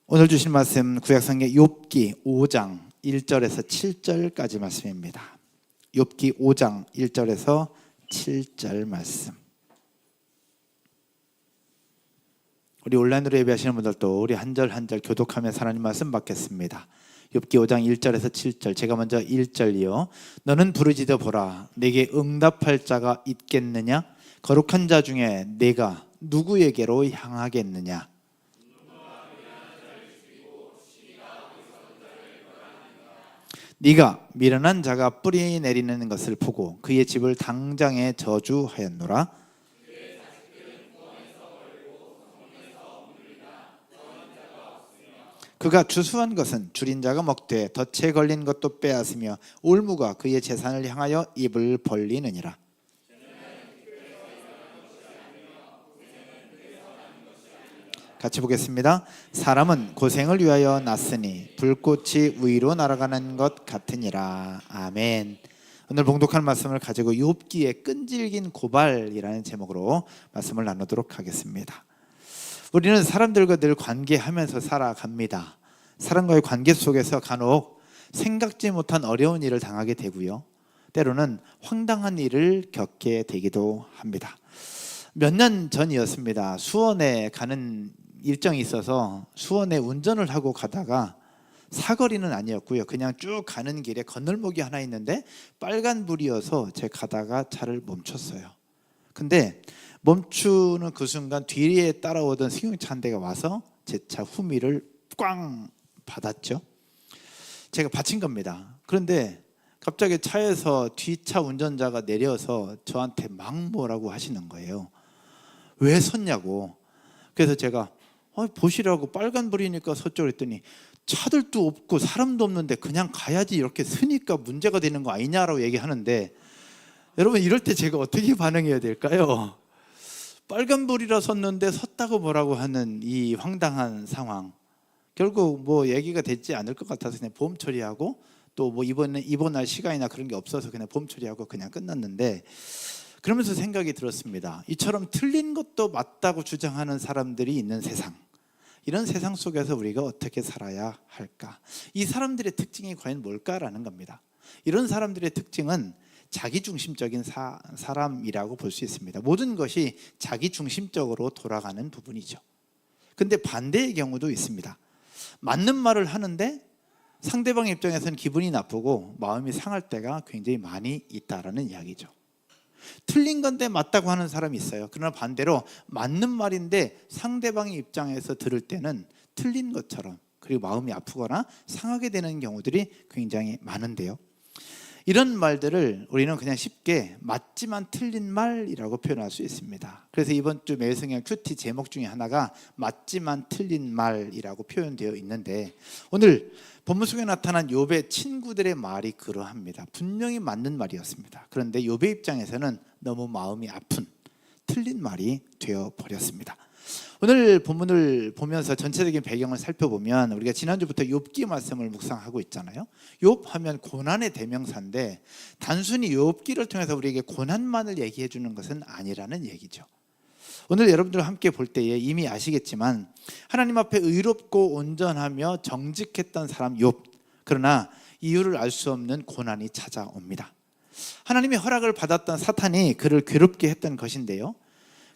오늘 주신 말씀 구약성경 욥기 5장 1절에서 7절까지 말씀입니다. 욥기 5장 1절에서 7절 말씀. 우리 온라인으로 예배하시는 분들도 우리 한 절 한 절 교독하면서 하나님 말씀 받겠습니다. 욥기 5장 1절에서 7절. 제가 먼저 1절이요. 너는 부르짖어 보라. 내게 응답할 자가 있겠느냐? 거룩한 자 중에 내가 누구에게로 향하겠느냐? 네가 미련한 자가 뿌리 내리는 것을 보고 그의 집을 당장에 저주하였노라. 그가 주수한 것은 줄인 자가 먹되 덫에 걸린 것도 빼앗으며 올무가 그의 재산을 향하여 입을 벌리느니라. 같이 보겠습니다. 사람은 고생을 위하여 났으니 불꽃이 위로 날아가는 것 같으니라. 아멘. 오늘 봉독할 말씀을 가지고 욥기의 끈질긴 고발이라는 제목으로 말씀을 나누도록 하겠습니다. 우리는 사람들과 늘 관계하면서 살아갑니다. 사람과의 관계 속에서 간혹 생각지 못한 어려운 일을 당하게 되고요, 때로는 황당한 일을 겪게 되기도 합니다. 몇 년 전이었습니다. 수원에 가는 일정이 있어서 수원에 운전을 하고 가다가 사거리는 아니었고요, 그냥 쭉 가는 길에 건널목이 하나 있는데 빨간불이어서 제가 가다가 차를 멈췄어요. 근데 멈추는 그 순간 뒤에 따라오던 승용차 한 대가 와서 제 차 후미를 꽝 받았죠. 제가 받친 겁니다. 그런데 갑자기 차에서 뒤차 운전자가 내려서 저한테 막 뭐라고 하시는 거예요. 왜 섰냐고. 그래서 제가 보시라고 빨간불이니까 섰죠 그랬더니 차들도 없고 사람도 없는데 그냥 가야지 이렇게 서니까 문제가 되는 거 아니냐라고 얘기하는데, 여러분 이럴 때 제가 어떻게 반응해야 될까요? 빨간불이라 섰는데 섰다고 뭐라고 하는 이 황당한 상황. 결국 뭐 얘기가 되지 않을 것 같아서 그냥 보험 처리하고, 또 뭐 입원할 시간이나 그런 게 없어서 그냥 보험 처리하고 그냥 끝났는데, 그러면서 생각이 들었습니다. 이처럼 틀린 것도 맞다고 주장하는 사람들이 있는 세상, 이런 세상 속에서 우리가 어떻게 살아야 할까? 이 사람들의 특징이 과연 뭘까라는 겁니다. 이런 사람들의 특징은 자기중심적인 사람이라고 볼 수 있습니다. 모든 것이 자기중심적으로 돌아가는 부분이죠. 근데 반대의 경우도 있습니다. 맞는 말을 하는데 상대방 입장에서는 기분이 나쁘고 마음이 상할 때가 굉장히 많이 있다라는 이야기죠. 틀린 건데 맞다고 하는 사람이 있어요. 그러나 반대로 맞는 말인데 상대방의 입장에서 들을 때는 틀린 것처럼, 그리고 마음이 아프거나 상하게 되는 경우들이 굉장히 많은데요, 이런 말들을 우리는 그냥 쉽게 맞지만 틀린 말이라고 표현할 수 있습니다. 그래서 이번 주 매일성경 큐티 제목 중에 하나가 맞지만 틀린 말이라고 표현되어 있는데, 오늘 본문 속에 나타난 욥의 친구들의 말이 그러합니다. 분명히 맞는 말이었습니다. 그런데 욥의 입장에서는 너무 마음이 아픈 틀린 말이 되어버렸습니다. 오늘 본문을 보면서 전체적인 배경을 살펴보면, 우리가 지난주부터 욥기 말씀을 묵상하고 있잖아요. 욥 하면 고난의 대명사인데 단순히 욥기를 통해서 우리에게 고난만을 얘기해 주는 것은 아니라는 얘기죠. 오늘 여러분들과 함께 볼 때에 이미 아시겠지만 하나님 앞에 의롭고 온전하며 정직했던 사람 욥, 그러나 이유를 알 수 없는 고난이 찾아옵니다. 하나님의 허락을 받았던 사탄이 그를 괴롭게 했던 것인데요,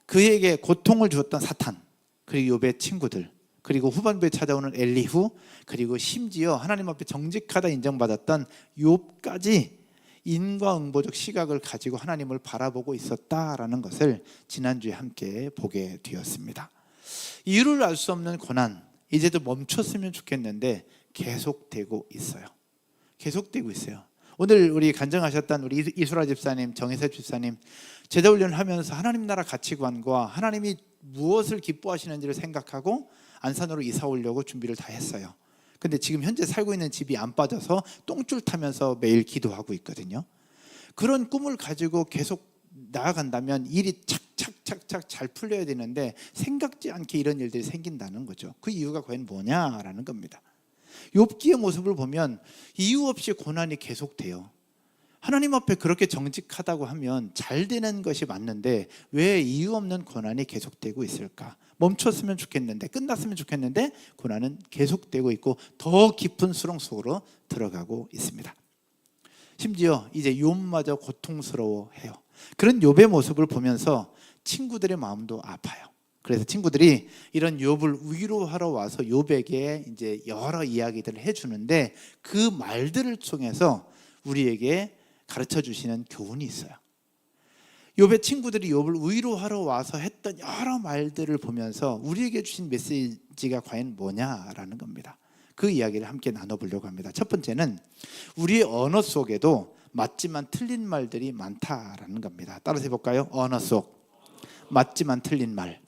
그에게 고통을 주었던 사탄, 그리고 욥의 친구들, 그리고 후반부에 찾아오는 엘리후, 그리고 심지어 하나님 앞에 정직하다 인정받았던 욥까지 인과응보적 시각을 가지고 하나님을 바라보고 있었다라는 것을 지난주에 함께 보게 되었습니다. 이유를 알 수 없는 고난, 이제도 멈췄으면 좋겠는데 계속되고 있어요. 계속되고 있어요. 오늘 우리 간증하셨던 우리 이수라 집사님, 정혜섭 집사님, 제자훈련을 하면서 하나님 나라 가치관과 하나님이 무엇을 기뻐하시는지를 생각하고 안산으로 이사 오려고 준비를 다 했어요. 근데 지금 현재 살고 있는 집이 안 빠져서 똥줄 타면서 매일 기도하고 있거든요. 그런 꿈을 가지고 계속 나아간다면 일이 착착착착 잘 풀려야 되는데 생각지 않게 이런 일들이 생긴다는 거죠. 그 이유가 과연 뭐냐라는 겁니다. 욥기의 모습을 보면 이유 없이 고난이 계속돼요. 하나님 앞에 그렇게 정직하다고 하면 잘 되는 것이 맞는데 왜 이유 없는 고난이 계속되고 있을까? 멈췄으면 좋겠는데, 끝났으면 좋겠는데 고난은 계속되고 있고 더 깊은 수렁 속으로 들어가고 있습니다. 심지어 이제 욥마저 고통스러워해요. 그런 욥의 모습을 보면서 친구들의 마음도 아파요. 그래서 친구들이 이런 욥을 위로하러 와서 욥에게 이제 여러 이야기들을 해주는데 그 말들을 통해서 우리에게 가르쳐 주시는 교훈이 있어요. 욥의 친구들이 욥을 위로하러 와서 했던 여러 말들을 보면서 우리에게 주신 메시지가 과연 뭐냐라는 겁니다. 그 이야기를 함께 나눠보려고 합니다. 첫 번째는 우리의 언어 속에도 맞지만 틀린 말들이 많다라는 겁니다. 따라서 해볼까요? 언어 속 맞지만 틀린 말.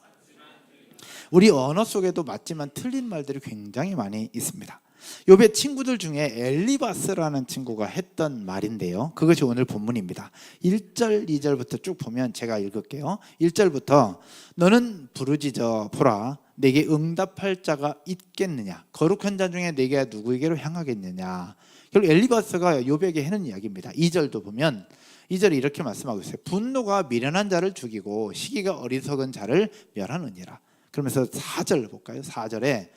우리 언어 속에도 맞지만 틀린 말들이 굉장히 많이 있습니다. 욥의 친구들 중에 엘리바스라는 친구가 했던 말인데요, 그것이 오늘 본문입니다. 1절 2절부터 쭉 보면 제가 읽을게요. 1절부터 너는 부르짖어 보라, 내게 응답할 자가 있겠느냐, 거룩한 자 중에 내게 누구에게로 향하겠느냐. 결국 엘리바스가 욥에게 하는 이야기입니다. 2절도 보면 2절에 이렇게 말씀하고 있어요. 분노가 미련한 자를 죽이고 시기가 어리석은 자를 멸하느니라. 그러면서 4절 볼까요? 4절에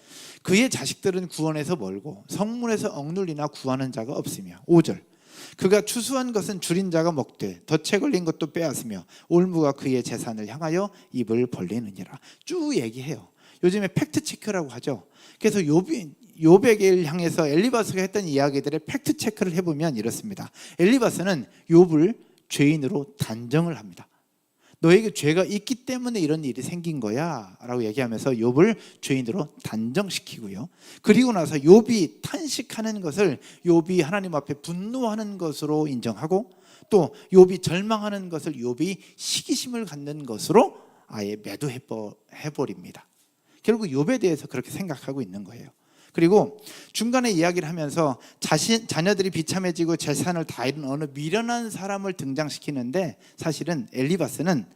그의 자식들은 구원에서 멀고 성문에서 억눌리나 구하는 자가 없으며, 5절 그가 추수한 것은 줄인 자가 먹되 덫에 걸린 것도 빼앗으며 올무가 그의 재산을 향하여 입을 벌리느니라. 쭉 얘기해요. 요즘에 팩트체크라고 하죠. 그래서 욥에게 향해서 엘리바스가 했던 이야기들의 팩트체크를 해보면 이렇습니다. 엘리바스는 욥을 죄인으로 단정을 합니다. 너에게 죄가 있기 때문에 이런 일이 생긴 거야 라고 얘기하면서 욥을 죄인으로 단정시키고요, 그리고 나서 욥이 탄식하는 것을 욥이 하나님 앞에 분노하는 것으로 인정하고, 또 욥이 절망하는 것을 욥이 시기심을 갖는 것으로 아예 매도해버립니다. 결국 욥에 대해서 그렇게 생각하고 있는 거예요. 그리고 중간에 이야기를 하면서 자녀들이 비참해지고 재산을 다 잃은 어느 미련한 사람을 등장시키는데, 사실은 엘리바스는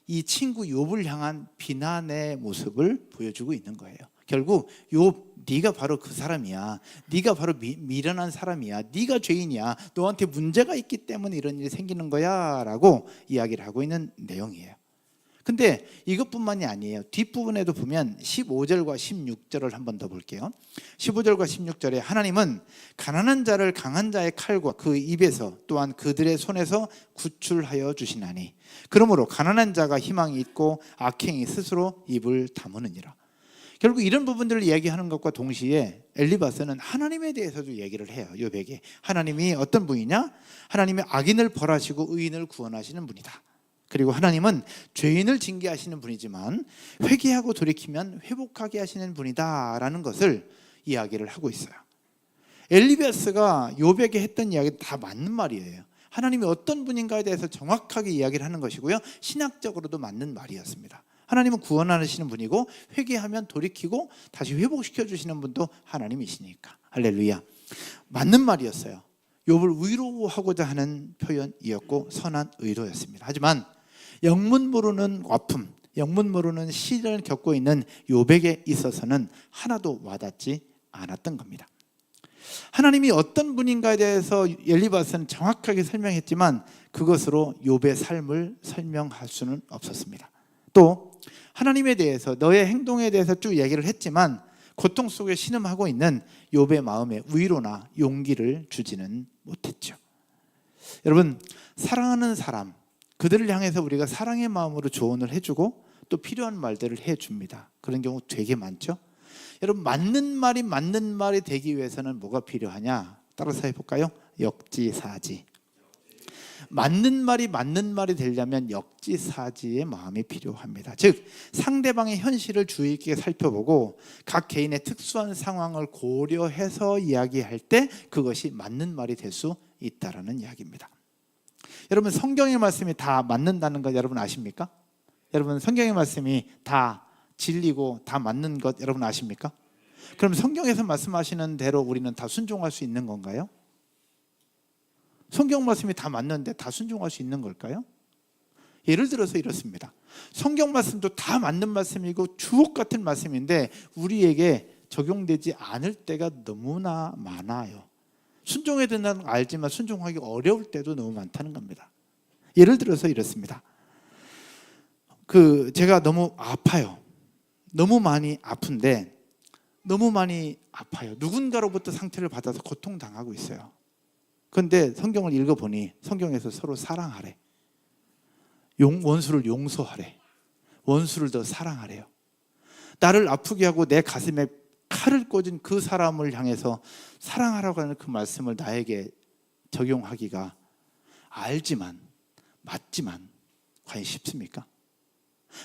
이 친구 욥을 향한 비난의 모습을 보여주고 있는 거예요. 결국 욥, 네가 바로 그 사람이야. 네가 바로 미련한 사람이야. 네가 죄인이야. 너한테 문제가 있기 때문에 이런 일이 생기는 거야 라고 이야기를 하고 있는 내용이에요. 근데 이것뿐만이 아니에요. 뒷부분에도 보면 15절과 16절을 한 번 더 볼게요. 15절과 16절에 하나님은 가난한 자를 강한 자의 칼과 그 입에서 또한 그들의 손에서 구출하여 주시나니 그러므로 가난한 자가 희망이 있고 악행이 스스로 입을 다무느니라. 결국 이런 부분들을 이야기하는 것과 동시에 엘리바스는 하나님에 대해서도 얘기를 해요. 욥에게 하나님이 어떤 분이냐? 하나님이 악인을 벌하시고 의인을 구원하시는 분이다. 그리고 하나님은 죄인을 징계하시는 분이지만 회개하고 돌이키면 회복하게 하시는 분이다 라는 것을 이야기를 하고 있어요. 엘리바스가 욥에게 했던 이야기 다 맞는 말이에요. 하나님이 어떤 분인가에 대해서 정확하게 이야기를 하는 것이고요, 신학적으로도 맞는 말이었습니다. 하나님은 구원하시는 분이고 회개하면 돌이키고 다시 회복시켜 주시는 분도 하나님이시니까. 할렐루야. 맞는 말이었어요. 욥을 위로하고자 하는 표현이었고 선한 의도였습니다. 하지만 영문 모르는 아픔, 영문 모르는 시련을 겪고 있는 욥에게 있어서는 하나도 와닿지 않았던 겁니다. 하나님이 어떤 분인가에 대해서 엘리바스는 정확하게 설명했지만 그것으로 욥의 삶을 설명할 수는 없었습니다. 또 하나님에 대해서, 너의 행동에 대해서 쭉 얘기를 했지만 고통 속에 신음하고 있는 욥의 마음에 위로나 용기를 주지는 못했죠. 여러분, 사랑하는 사람, 그들을 향해서 우리가 사랑의 마음으로 조언을 해주고 또 필요한 말들을 해줍니다. 그런 경우 되게 많죠. 여러분, 맞는 말이 되기 위해서는 뭐가 필요하냐? 따라서 해볼까요? 역지사지. 맞는 말이 되려면 역지사지의 마음이 필요합니다. 즉 상대방의 현실을 주의 있게 살펴보고 각 개인의 특수한 상황을 고려해서 이야기할 때 그것이 맞는 말이 될 수 있다라는 이야기입니다. 여러분, 성경의 말씀이 다 맞는다는 것 여러분 아십니까? 여러분, 성경의 말씀이 다 진리고 다 맞는 것 여러분 아십니까? 그럼 성경에서 말씀하시는 대로 우리는 다 순종할 수 있는 건가요? 성경 말씀이 다 맞는데 다 순종할 수 있는 걸까요? 예를 들어서 이렇습니다. 성경 말씀도 다 맞는 말씀이고 주옥 같은 말씀인데 우리에게 적용되지 않을 때가 너무나 많아요. 순종해야 된다는 걸 알지만 순종하기 어려울 때도 너무 많다는 겁니다. 예를 들어서 이렇습니다. 제가 너무 아파요. 너무 많이 아픈데 너무 많이 아파요. 누군가로부터 상처를 받아서 고통당하고 있어요. 그런데 성경을 읽어보니 성경에서 서로 사랑하래. 원수를 용서하래. 원수를 더 사랑하래요. 나를 아프게 하고 내 가슴에 칼을 꽂은 그 사람을 향해서 사랑하라고 하는 그 말씀을 나에게 적용하기가 알지만 맞지만 과연 쉽습니까?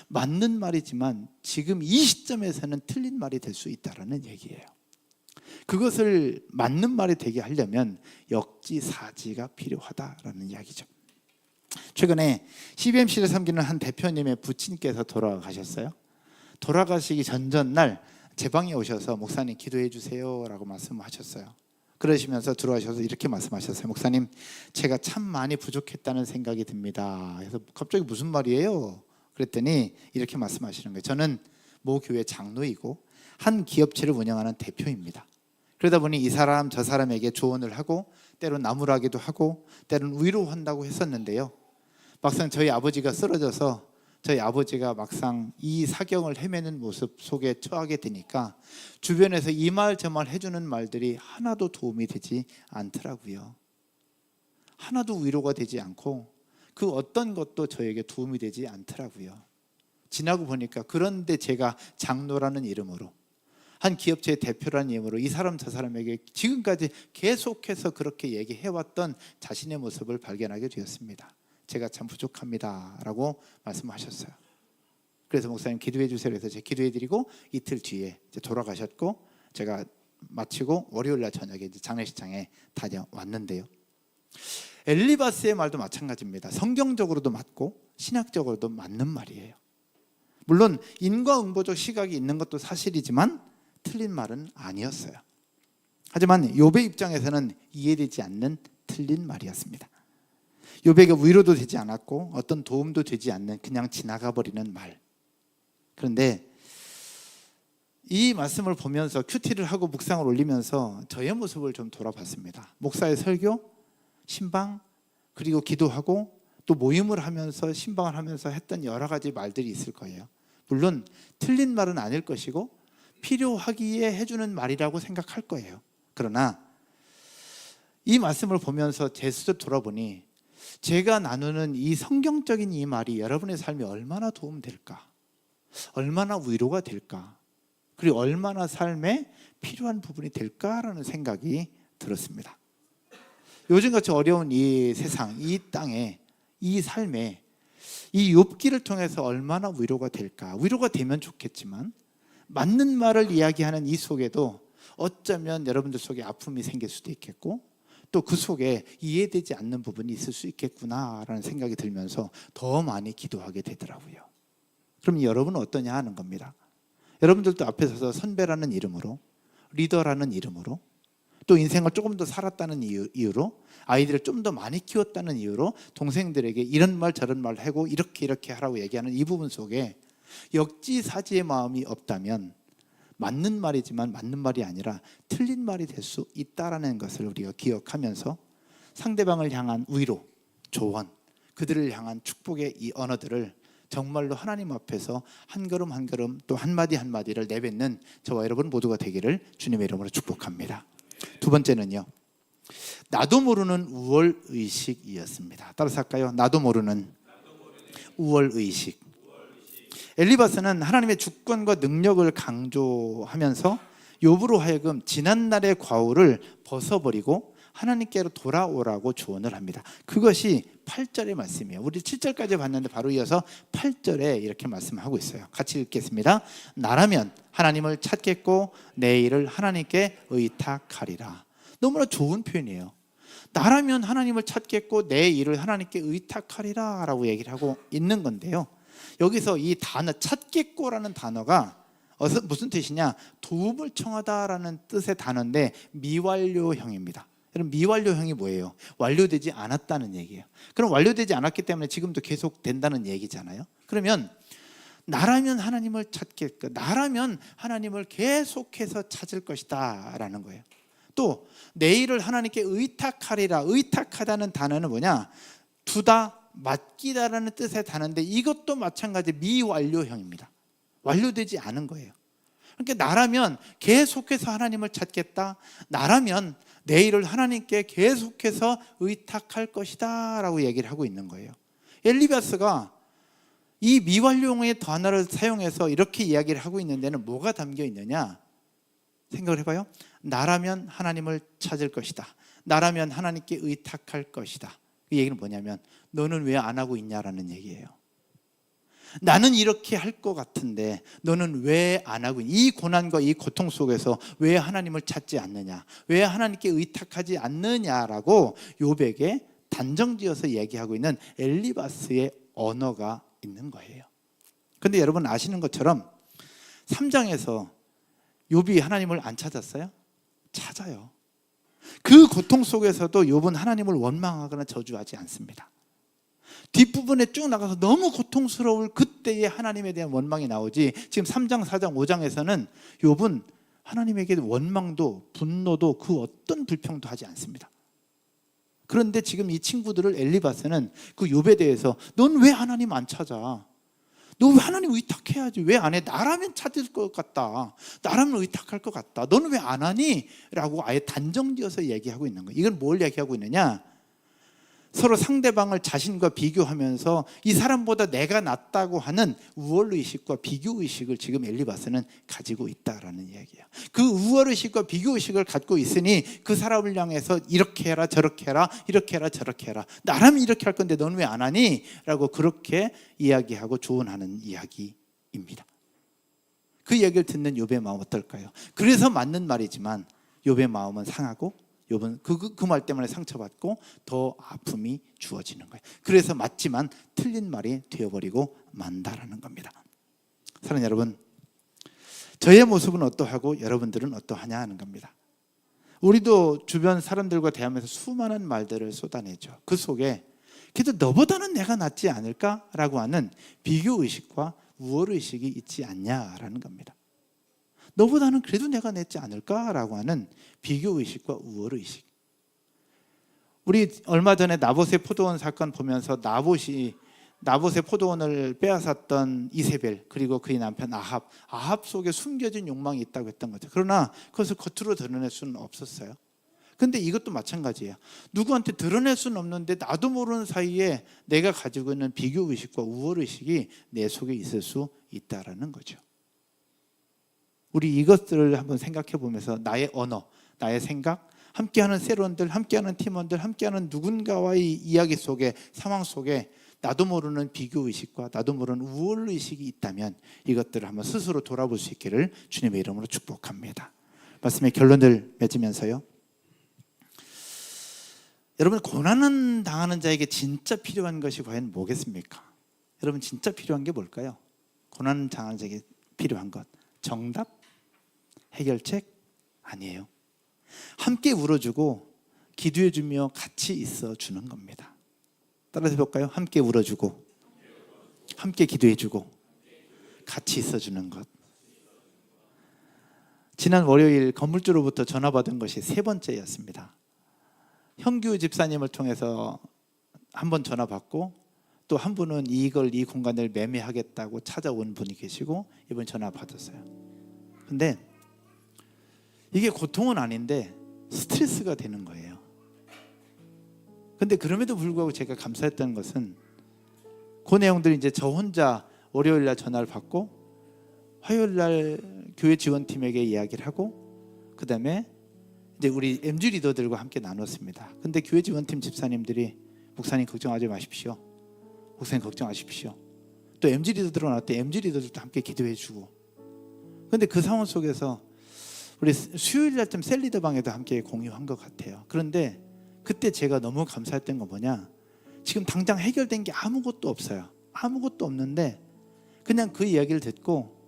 맞는 말이지만 지금 이 시점에서는 틀린 말이 될 수 있다는 얘기예요. 그것을 맞는 말이 되게 하려면 역지사지가 필요하다라는 이야기죠. 최근에 CBMC를 섬기는 한 대표님의 부친께서 돌아가셨어요. 돌아가시기 전날 제 방에 오셔서 목사님 기도해 주세요 라고 말씀하셨어요. 그러시면서 들어와셔서 이렇게 말씀하셨어요. 목사님, 제가 참 많이 부족했다는 생각이 듭니다. 그래서 갑자기 무슨 말이에요? 그랬더니 이렇게 말씀하시는 거예요. 저는 모 교회 장로이고 한 기업체를 운영하는 대표입니다. 그러다 보니 이 사람 저 사람에게 조언을 하고 때론 나무라기도 하고 때론 위로한다고 했었는데요. 막상 저희 아버지가 쓰러져서 저희 아버지가 막상 이 사경을 헤매는 모습 속에 처하게 되니까 주변에서 이 말 저 말 해주는 말들이 하나도 도움이 되지 않더라고요. 하나도 위로가 되지 않고 그 어떤 것도 저에게 도움이 되지 않더라고요. 지나고 보니까 그런데 제가 장로라는 이름으로 한 기업체의 대표라는 이름으로 이 사람 저 사람에게 지금까지 계속해서 그렇게 얘기해왔던 자신의 모습을 발견하게 되었습니다. 제가 참 부족합니다 라고 말씀하셨어요. 그래서 목사님 기도해 주세요. 그래서 제가 기도해 드리고 이틀 뒤에 이제 돌아가셨고 제가 마치고 월요일날 저녁에 이제 장례식장에 다녀왔는데요. 엘리바스의 말도 마찬가지입니다. 성경적으로도 맞고 신학적으로도 맞는 말이에요. 물론 인과응보적 시각이 있는 것도 사실이지만 틀린 말은 아니었어요. 하지만 욥의 입장에서는 이해되지 않는 틀린 말이었습니다. 욥에게 위로도 되지 않았고 어떤 도움도 되지 않는 그냥 지나가 버리는 말. 그런데 이 말씀을 보면서 큐티를 하고 묵상을 올리면서 저의 모습을 좀 돌아봤습니다. 목사의 설교, 신방, 그리고 기도하고 또 모임을 하면서 신방을 하면서 했던 여러 가지 말들이 있을 거예요. 물론 틀린 말은 아닐 것이고 필요하기에 해주는 말이라고 생각할 거예요. 그러나 이 말씀을 보면서 제 스스로 돌아보니 제가 나누는 이 성경적인 이 말이 여러분의 삶에 얼마나 도움될까? 얼마나 위로가 될까? 그리고 얼마나 삶에 필요한 부분이 될까라는 생각이 들었습니다. 요즘같이 어려운 이 세상, 이 땅에, 이 삶에 이 욥기를 통해서 얼마나 위로가 될까? 위로가 되면 좋겠지만 맞는 말을 이야기하는 이 속에도 어쩌면 여러분들 속에 아픔이 생길 수도 있겠고 또 그 속에 이해되지 않는 부분이 있을 수 있겠구나라는 생각이 들면서 더 많이 기도하게 되더라고요. 그럼 여러분은 어떠냐 하는 겁니다. 여러분들도 앞에 서서 선배라는 이름으로, 리더라는 이름으로, 또 인생을 조금 더 살았다는 이유로, 아이들을 좀 더 많이 키웠다는 이유로 동생들에게 이런 말 저런 말 하고 이렇게 하라고 얘기하는 이 부분 속에 역지사지의 마음이 없다면 맞는 말이지만 맞는 말이 아니라 틀린 말이 될 수 있다는 것을 우리가 기억하면서 상대방을 향한 위로, 조언, 그들을 향한 축복의 이 언어들을 정말로 하나님 앞에서 한 걸음 한 걸음 또 한마디 한마디를 내뱉는 저와 여러분 모두가 되기를 주님의 이름으로 축복합니다. 두 번째는요, 나도 모르는 우월의식이었습니다. 따라서 할까요? 나도 모르는 우월의식. 엘리바스는 하나님의 주권과 능력을 강조하면서 욥으로 하여금 지난날의 과오를 벗어버리고 하나님께로 돌아오라고 조언을 합니다. 그것이 8절의 말씀이에요. 우리 7절까지 봤는데 바로 이어서 8절에 이렇게 말씀하고 있어요. 같이 읽겠습니다. 나라면 하나님을 찾겠고 내 일을 하나님께 의탁하리라. 너무나 좋은 표현이에요. 나라면 하나님을 찾겠고 내 일을 하나님께 의탁하리라 라고 얘기를 하고 있는 건데요. 여기서 이 단어 찾겠고라는 단어가 무슨 뜻이냐? 도움을 청하다라는 뜻의 단어인데 미완료형입니다. 여러분, 미완료형이 뭐예요? 완료되지 않았다는 얘기예요. 그럼 완료되지 않았기 때문에 지금도 계속 된다는 얘기잖아요. 그러면 나라면 하나님을 찾겠고 나라면 하나님을 계속해서 찾을 것이다 라는 거예요. 또 내 일을 하나님께 의탁하리라. 의탁하다는 단어는 뭐냐? 두다, 맡기다라는 뜻의 단어인데 이것도 마찬가지 미완료형입니다. 완료되지 않은 거예요. 그러니까 나라면 계속해서 하나님을 찾겠다, 나라면 내 일을 하나님께 계속해서 의탁할 것이다 라고 얘기를 하고 있는 거예요. 엘리바스가 이 미완료의 단어를 사용해서 이렇게 이야기를 하고 있는 데는 뭐가 담겨 있느냐? 생각을 해봐요. 나라면 하나님을 찾을 것이다, 나라면 하나님께 의탁할 것이다. 이 얘기는 뭐냐면 너는 왜 안 하고 있냐라는 얘기예요. 나는 이렇게 할 것 같은데 너는 왜 안 하고 있냐? 이 고난과 이 고통 속에서 왜 하나님을 찾지 않느냐, 왜 하나님께 의탁하지 않느냐라고 욥에게 단정지어서 얘기하고 있는 엘리바스의 언어가 있는 거예요. 근데 여러분 아시는 것처럼 3장에서 욥이 하나님을 안 찾았어요? 찾아요. 그 고통 속에서도 욥은 하나님을 원망하거나 저주하지 않습니다. 뒷부분에 쭉 나가서 너무 고통스러울 그때에 하나님에 대한 원망이 나오지, 지금 3장, 4장, 5장에서는 욥은 하나님에게 원망도 분노도 그 어떤 불평도 하지 않습니다. 그런데 지금 이 친구들을 엘리바스는 그 욥에 대해서 넌 왜 하나님 안 찾아? 너 왜 하나님 의탁해야지? 왜 안 해? 나라면 찾을 것 같다, 나라면 의탁할 것 같다, 너는 왜 안 하니? 라고 아예 단정지어서 얘기하고 있는 거예요. 이건 뭘 얘기하고 있느냐? 서로 상대방을 자신과 비교하면서 이 사람보다 내가 낫다고 하는 우월의식과 비교의식을 지금 엘리바스는 가지고 있다라는 얘기예요. 그 우월의식과 비교의식을 갖고 있으니 그 사람을 향해서 이렇게 해라 저렇게 해라, 이렇게 해라 저렇게 해라, 나라면 이렇게 할 건데 너는 왜 안 하니? 라고 그렇게 이야기하고 조언하는 이야기입니다. 그 얘기를 듣는 욥의 마음 어떨까요? 그래서 맞는 말이지만 욥의 마음은 상하고 욥은 그 말 때문에 상처받고 더 아픔이 주어지는 거예요. 그래서 맞지만 틀린 말이 되어버리고 만다라는 겁니다. 사랑하는 여러분, 저의 모습은 어떠하고 여러분들은 어떠하냐 하는 겁니다. 우리도 주변 사람들과 대하면서 수많은 말들을 쏟아내죠. 그 속에 그래도 너보다는 내가 낫지 않을까라고 하는 비교의식과 우월의식이 있지 않냐라는 겁니다. 너보다는 그래도 내가 낫지 않을까라고 하는 비교의식과 우월의식. 우리 얼마 전에 나봇의 포도원 사건 보면서 나봇의 포도원을 빼앗았던 이세벨, 그리고 그의 남편 아합 속에 숨겨진 욕망이 있다고 했던 거죠. 그러나 그것을 겉으로 드러낼 수는 없었어요. 근데 이것도 마찬가지예요. 누구한테 드러낼 수는 없는데 나도 모르는 사이에 내가 가지고 있는 비교의식과 우월의식이 내 속에 있을 수 있다라는 거죠. 우리 이것들을 한번 생각해 보면서 나의 언어, 나의 생각, 함께하는 세론들, 함께하는 팀원들, 함께하는 누군가와의 이야기 속에, 상황 속에 나도 모르는 비교의식과 나도 모르는 우월의식이 있다면 이것들을 한번 스스로 돌아볼 수 있기를 주님의 이름으로 축복합니다. 말씀의 결론을 맺으면서요, 여러분, 고난을 당하는 자에게 진짜 필요한 것이 과연 뭐겠습니까? 여러분, 진짜 필요한 게 뭘까요? 고난을 당하는 자에게 필요한 것, 정답? 해결책? 아니에요. 함께 울어주고 기도해주며 같이 있어주는 겁니다. 따라서 해볼까요? 함께 울어주고 함께 기도해주고 같이 있어주는 것. 지난 월요일 건물주로부터 전화 받은 것이 3번째였습니다. 형규 집사님을 통해서 한 번 전화 받고, 또 한 분은 이 공간을 매매하겠다고 찾아온 분이 계시고, 이번 전화 받았어요. 근데 이게 고통은 아닌데 스트레스가 되는 거예요. 근데 그럼에도 불구하고 제가 감사했던 것은 그 내용들이 이제 저 혼자 월요일 날 전화를 받고 화요일 날 교회 지원팀에게 이야기를 하고, 그 다음에 이제 우리 MG 리더들과 함께 나눴습니다. 근데 교회 지원팀 집사님들이 목사님 걱정하지 마십시오, 목사님 걱정하십시오. 또 MG 리더들 나올 때 MG 리더들도 함께 기도해 주고. 근데 그 상황 속에서 우리 수요일 날쯤 셀리더 방에도 함께 공유한 것 같아요. 그런데 그때 제가 너무 감사했던 건 뭐냐, 지금 당장 해결된 게 아무것도 없어요. 아무것도 없는데 그냥 그 이야기를 듣고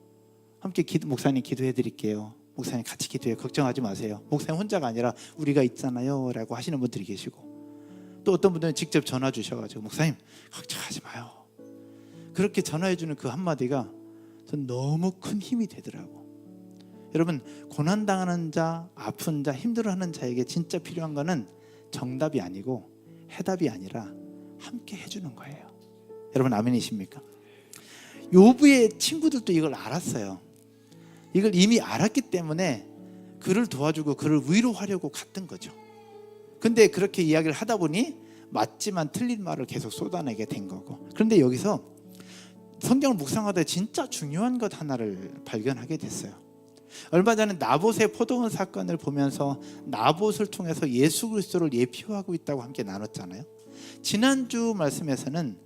함께 목사님 기도해 드릴게요, 목사님 같이 기도해요, 걱정하지 마세요, 목사님 혼자가 아니라 우리가 있잖아요 라고 하시는 분들이 계시고, 또 어떤 분들은 직접 전화 주셔가지고 목사님 걱정하지 마요, 그렇게 전화해 주는 그 한마디가 전 너무 큰 힘이 되더라고. 여러분, 고난당하는 자, 아픈 자, 힘들어하는 자에게 진짜 필요한 거는 정답이 아니고 해답이 아니라 함께 해주는 거예요. 여러분, 아멘이십니까? 욥의 친구들도 이걸 알았어요. 이걸 이미 알았기 때문에 그를 도와주고 그를 위로하려고 갔던 거죠. 근데 그렇게 이야기를 하다 보니 맞지만 틀린 말을 계속 쏟아내게 된 거고. 그런데 여기서 성경을 묵상하다 진짜 중요한 것 하나를 발견하게 됐어요. 얼마 전에 나봇의 포도원 사건을 보면서 나봇을 통해서 예수 그리스도를 예표하고 있다고 함께 나눴잖아요. 지난주 말씀에서는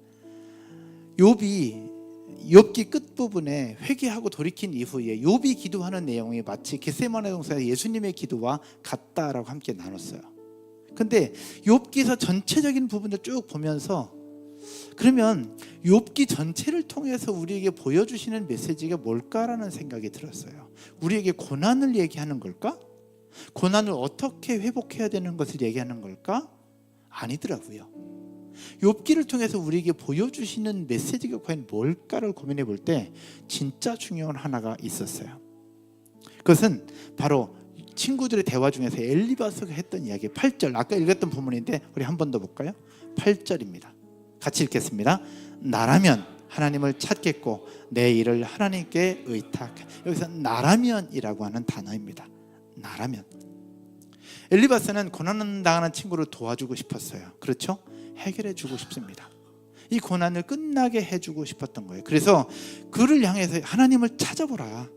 욥기 끝부분에 회개하고 돌이킨 이후에 욥이 기도하는 내용이 마치 겟세마네 동산의 예수님의 기도와 같다라고 함께 나눴어요. 근데 욥기서 전체적인 부분을 쭉 보면서 그러면 욥기 전체를 통해서 우리에게 보여주시는 메시지가 뭘까라는 생각이 들었어요. 우리에게 고난을 얘기하는 걸까? 고난을 어떻게 회복해야 되는 것을 얘기하는 걸까? 아니더라고요. 욥기를 통해서 우리에게 보여주시는 메시지가 과연 뭘까를 고민해 볼 때 진짜 중요한 하나가 있었어요. 그것은 바로 친구들의 대화 중에서 엘리바스가 했던 이야기 8절, 아까 읽었던 부분인데 우리 한 번 더 볼까요? 8절입니다. 같이 읽겠습니다. 나라면 하나님을 찾겠고 내 일을 하나님께 의탁. 여기서 나라면이라고 하는 단어입니다. 나라면. 엘리바스는 고난 당하는 친구를 도와주고 싶었어요. 그렇죠? 해결해 주고 싶습니다. 이 고난을 끝나게 해주고 싶었던 거예요. 그래서 그를 향해서 하나님을 찾아보라,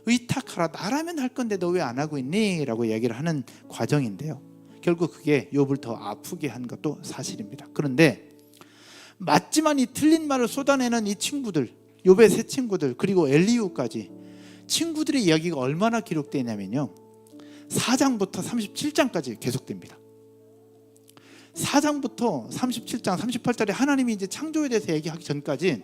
의탁하라, 나라면 할 건데 너 왜 안 하고 있니? 라고 얘기를 하는 과정인데요. 결국 그게 욥을 더 아프게 한 것도 사실입니다. 그런데 맞지만 이 틀린 말을 쏟아내는 이 친구들, 욥의 세 친구들, 그리고 엘리후까지 친구들의 이야기가 얼마나 기록되어 있냐면요, 4장부터 37장까지 계속됩니다. 4장부터 37장, 38절에 하나님이 이제 창조에 대해서 얘기하기 전까지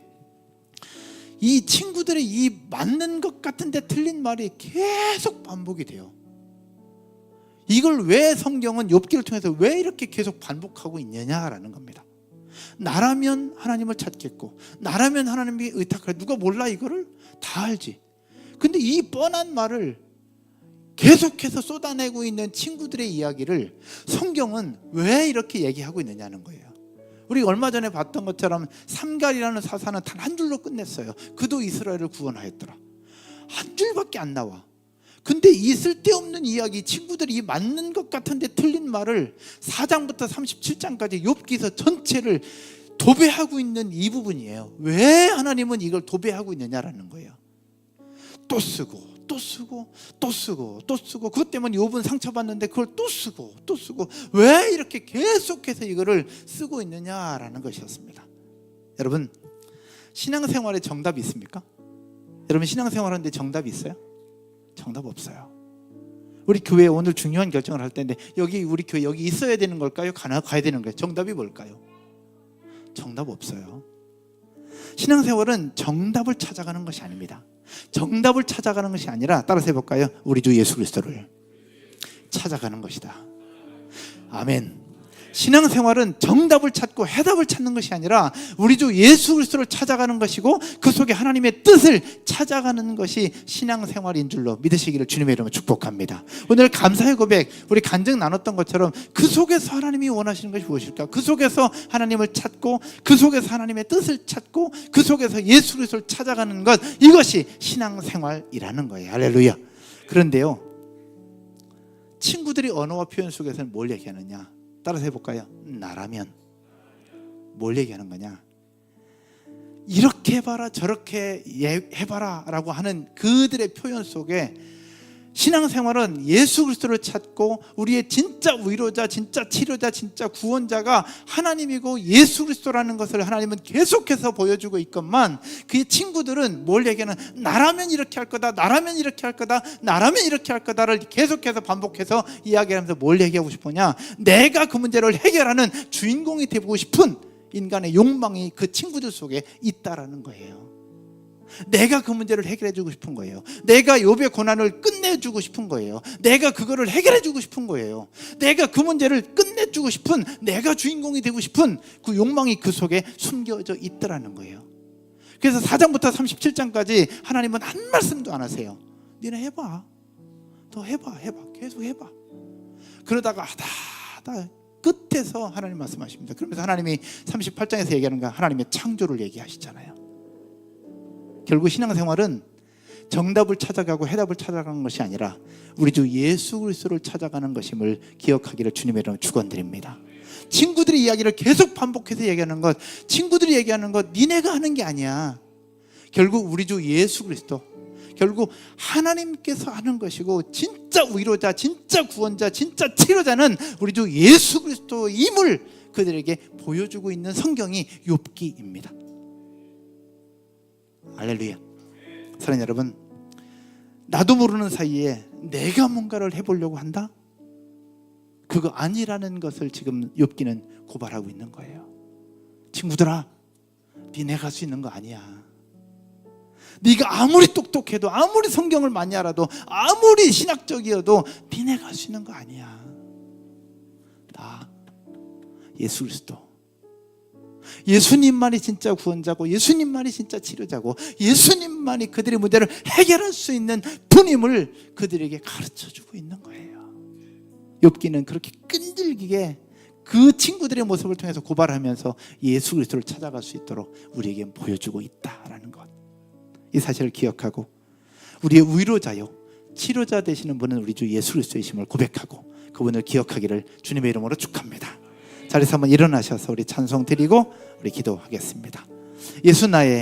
이 친구들의 이 맞는 것 같은데 틀린 말이 계속 반복이 돼요. 이걸 왜 성경은 욥기를 통해서 왜 이렇게 계속 반복하고 있느냐라는 겁니다. 나라면 하나님을 찾겠고 나라면 하나님이 의탁하라. 누가 몰라 이거를? 다 알지. 근데 이 뻔한 말을 계속해서 쏟아내고 있는 친구들의 이야기를 성경은 왜 이렇게 얘기하고 있느냐는 거예요. 우리 얼마 전에 봤던 것처럼 삼갈이라는 사사는 단 한 줄로 끝냈어요. 그도 이스라엘을 구원하였더라. 한 줄밖에 안 나와. 근데 이 쓸데없는 이야기, 친구들이 이 맞는 것 같은데 틀린 말을 4장부터 37장까지 욥기서 전체를 도배하고 있는 이 부분이에요. 왜 하나님은 이걸 도배하고 있느냐라는 거예요. 또 쓰고 또 쓰고 또 쓰고 또 쓰고, 그것 때문에 욥은 상처받는데 그걸 또 쓰고 또 쓰고, 왜 이렇게 계속해서 이거를 쓰고 있느냐라는 것이었습니다. 여러분, 신앙생활에 정답이 있습니까? 여러분, 신앙생활하는데 정답이 있어요? 정답 없어요. 우리 교회에 오늘 중요한 결정을 할 텐데 여기 우리 교회 여기 있어야 되는 걸까요? 가야 되는 거예요? 정답이 뭘까요? 정답 없어요. 신앙생활은 정답을 찾아가는 것이 아닙니다. 정답을 찾아가는 것이 아니라, 따라서 해볼까요? 우리 주 예수 그리스도를 찾아가는 것이다. 아멘. 신앙생활은 정답을 찾고 해답을 찾는 것이 아니라 우리 주 예수 그리스도를 찾아가는 것이고 그 속에 하나님의 뜻을 찾아가는 것이 신앙생활인 줄로 믿으시기를 주님의 이름으로 축복합니다. 오늘 감사의 고백, 우리 간증 나눴던 것처럼 그 속에서 하나님이 원하시는 것이 무엇일까? 그 속에서 하나님을 찾고 그 속에서 하나님의 뜻을 찾고 그 속에서 예수 그리스도를 찾아가는 것, 이것이 신앙생활이라는 거예요. 할렐루야. 그런데요, 친구들이 언어와 표현 속에서는 뭘 얘기하느냐? 따라서 해볼까요? 나라면. 뭘 얘기하는 거냐? 이렇게 해봐라 저렇게 해봐라 라고 하는 그들의 표현 속에 신앙생활은 예수 그리스도를 찾고 우리의 진짜 위로자, 진짜 치료자, 진짜 구원자가 하나님이고 예수 그리스도라는 것을 하나님은 계속해서 보여주고 있건만, 그의 친구들은 뭘 얘기하는, 나라면 이렇게 할 거다, 나라면 이렇게 할 거다, 나라면 이렇게 할 거다를 계속해서 반복해서 이야기하면서 뭘 얘기하고 싶으냐? 내가 그 문제를 해결하는 주인공이 되고 싶은 인간의 욕망이 그 친구들 속에 있다라는 거예요. 내가 그 문제를 해결해주고 싶은 거예요. 내가 욥의 고난을 끝내주고 싶은 거예요. 내가 그거를 해결해주고 싶은 거예요. 내가 그 문제를 끝내주고 싶은, 내가 주인공이 되고 싶은 그 욕망이 그 속에 숨겨져 있더라는 거예요. 그래서 4장부터 37장까지 하나님은 한 말씀도 안 하세요. 니네 해봐, 더 해봐, 계속 해봐. 그러다가 하다 끝에서 하나님 말씀하십니다. 그러면서 하나님이 38장에서 얘기하는 거, 하나님의 창조를 얘기하시잖아요. 결국 신앙생활은 정답을 찾아가고 해답을 찾아가는 것이 아니라 우리 주 예수 그리스도를 찾아가는 것임을 기억하기를 주님의 이름으로 축원드립니다. 친구들이 이야기를 계속 반복해서 얘기하는 것, 친구들이 얘기하는 것 니네가 하는 게 아니야. 결국 우리 주 예수 그리스도, 결국 하나님께서 하는 것이고 진짜 위로자, 진짜 구원자, 진짜 치료자는 우리 주 예수 그리스도임을 그들에게 보여주고 있는 성경이 욥기입니다. 할렐루야. 사랑하는 여러분, 나도 모르는 사이에 내가 뭔가를 해보려고 한다? 그거 아니라는 것을 지금 욥기는 고발하고 있는 거예요. 친구들아, 니네가 할 수 있는 거 아니야. 네가 아무리 똑똑해도, 아무리 성경을 많이 알아도, 아무리 신학적이어도 니네가 할 수 있는 거 아니야. 나 예수 그리스도, 예수님만이 진짜 구원자고, 예수님만이 진짜 치료자고, 예수님만이 그들의 문제를 해결할 수 있는 분임을 그들에게 가르쳐주고 있는 거예요. 욥기는 그렇게 끈질기게 그 친구들의 모습을 통해서 고발하면서 예수 그리스도를 찾아갈 수 있도록 우리에게 보여주고 있다라는 것, 이 사실을 기억하고 우리의 위로자요 치료자 되시는 분은 우리 주 예수 그리스도이심을 고백하고 그분을 기억하기를 주님의 이름으로 축복합니다. 자리에서 한번 일어나셔서 우리 찬송 드리고 우리 기도하겠습니다. 예수 나의